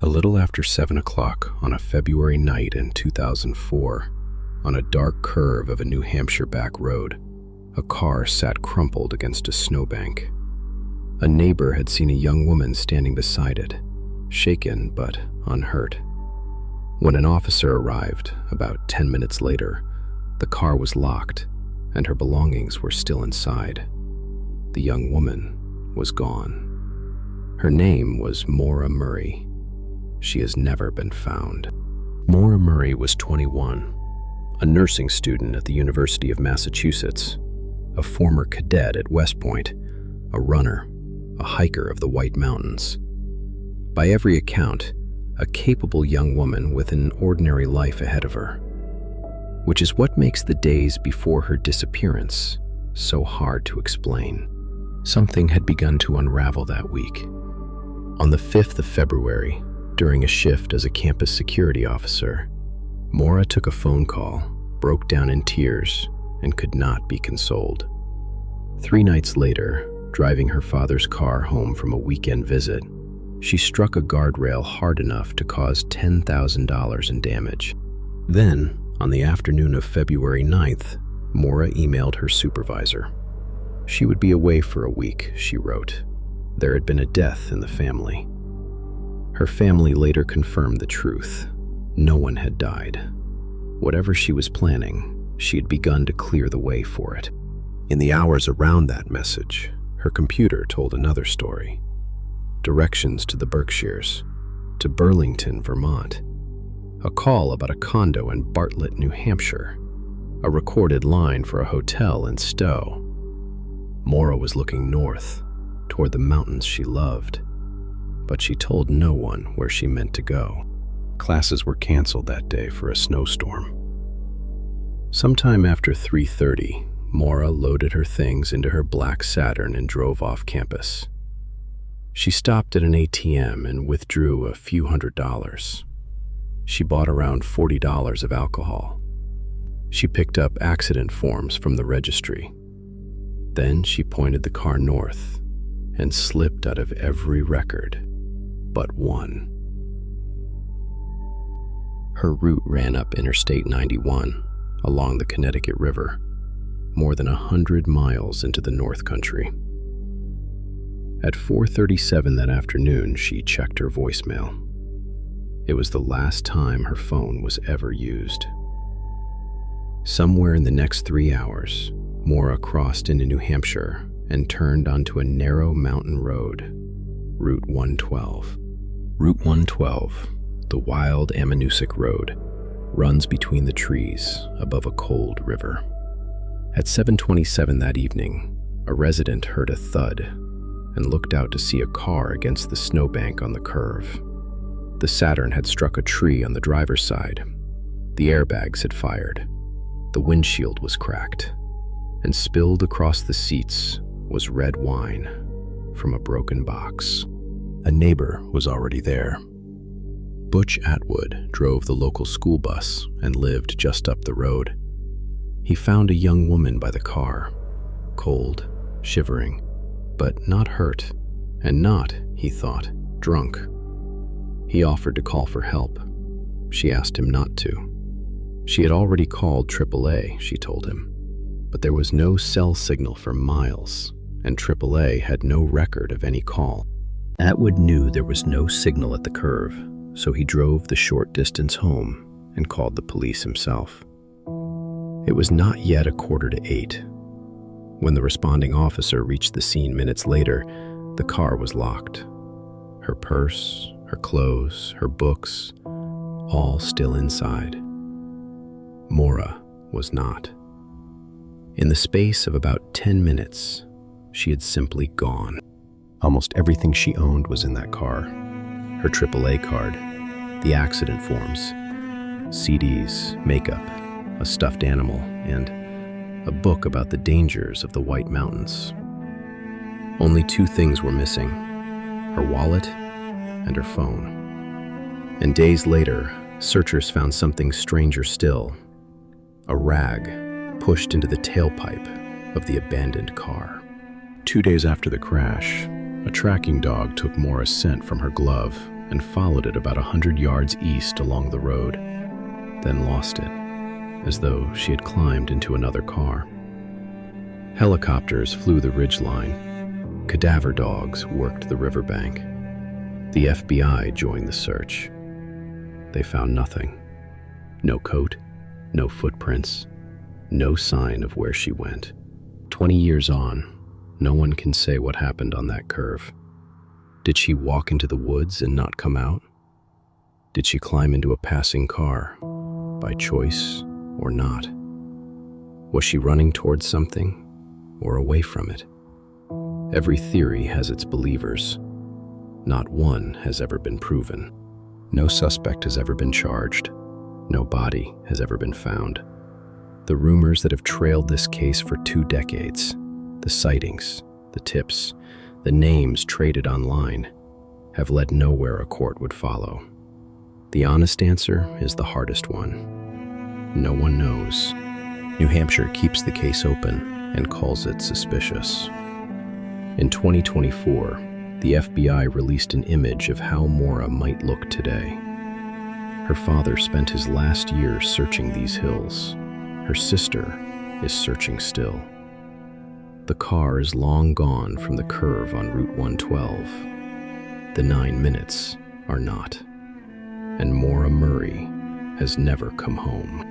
A little after 7 o'clock on a February night in 2004, on a dark curve of a New Hampshire back road, a car sat crumpled against a snowbank. A neighbor had seen a young woman standing beside it, shaken but unhurt. When an officer arrived, about 10 minutes later, the car was locked and her belongings were still inside. The young woman was gone. Her name was Maura Murray. She has never been found. Maura Murray was 21, a nursing student at the University of Massachusetts, a former cadet at West Point, a runner, a hiker of the White Mountains. By every account, a capable young woman with an ordinary life ahead of her, which is what makes the days before her disappearance so hard to explain. Something had begun to unravel that week. On the 5th of February, during a shift as a campus security officer, Maura took a phone call, broke down in tears, and could not be consoled. 3 nights later, driving her father's car home from a weekend visit, she struck a guardrail hard enough to cause $10,000 in damage. Then, on the afternoon of February 9th, Maura emailed her supervisor. She would be away for a week, she wrote. There had been a death in the family. Her family later confirmed the truth. No one had died. Whatever she was planning, she had begun to clear the way for it. In the hours around that message, her computer told another story. Directions to the Berkshires, to Burlington, Vermont. A call about a condo in Bartlett, New Hampshire. A recorded line for a hotel in Stowe. Maura was looking north, toward the mountains she loved, but she told no one where she meant to go. Classes were canceled that day for a snowstorm. Sometime after 3:30, Maura loaded her things into her black Saturn and drove off campus. She stopped at an ATM and withdrew a few $100s. She bought around $40 of alcohol. She picked up accident forms from the registry. Then she pointed the car north and slipped out of every record but one. Her route ran up Interstate 91 along the Connecticut River, more than 100 miles into the North Country. At 4:37 that afternoon, she checked her voicemail. It was the last time her phone was ever used. Somewhere in the next 3 hours, Maura crossed into New Hampshire and turned onto a narrow mountain road, Route 112. Route 112, the wild Ammonoosuc Road, runs between the trees above a cold river. At 7:27 that evening, a resident heard a thud and looked out to see a car against the snowbank on the curve. The Saturn had struck a tree on the driver's side. The airbags had fired. The windshield was cracked, and spilled across the seats was red wine from a broken box. A neighbor was already there. Butch Atwood drove the local school bus and lived just up the road. He found a young woman by the car, cold, shivering, but not hurt, and not, he thought, drunk. He offered to call for help. She asked him not to. She had already called AAA, she told him, but there was no cell signal for miles, and AAA had no record of any call. Atwood knew there was no signal at the curve, so he drove the short distance home and called the police himself. It was not yet 7:45. When the responding officer reached the scene minutes later, the car was locked. Her purse, her clothes, her books, all still inside. Maura was not. In the space of about 10 minutes, she had simply gone. Almost everything she owned was in that car. Her AAA card, the accident forms, CDs, makeup, a stuffed animal, and a book about the dangers of the White Mountains. Only 2 things were missing, her wallet and her phone. And days later, searchers found something stranger still, a rag pushed into the tailpipe of the abandoned car. 2 days after the crash, a tracking dog took Maura's scent from her glove and followed it about 100 yards east along the road, then lost it, as though she had climbed into another car. Helicopters flew the ridgeline. Cadaver dogs worked the riverbank. The FBI joined the search. They found nothing. No coat, no footprints, no sign of where she went. 20 years on, no one can say what happened on that curve. Did she walk into the woods and not come out? Did she climb into a passing car, by choice or not? Was she running towards something or away from it? Every theory has its believers. Not one has ever been proven. No suspect has ever been charged. No body has ever been found. The rumors that have trailed this case for 2 decades, the sightings, the tips, the names traded online, have led nowhere a court would follow. The honest answer is the hardest one. No one knows. New Hampshire keeps the case open and calls it suspicious. In 2024, the FBI released an image of how Maura might look today. Her father spent his last year searching these hills. Her sister is searching still. The car is long gone from the curve on Route 112. The 9 minutes are not. And Maura Murray has never come home.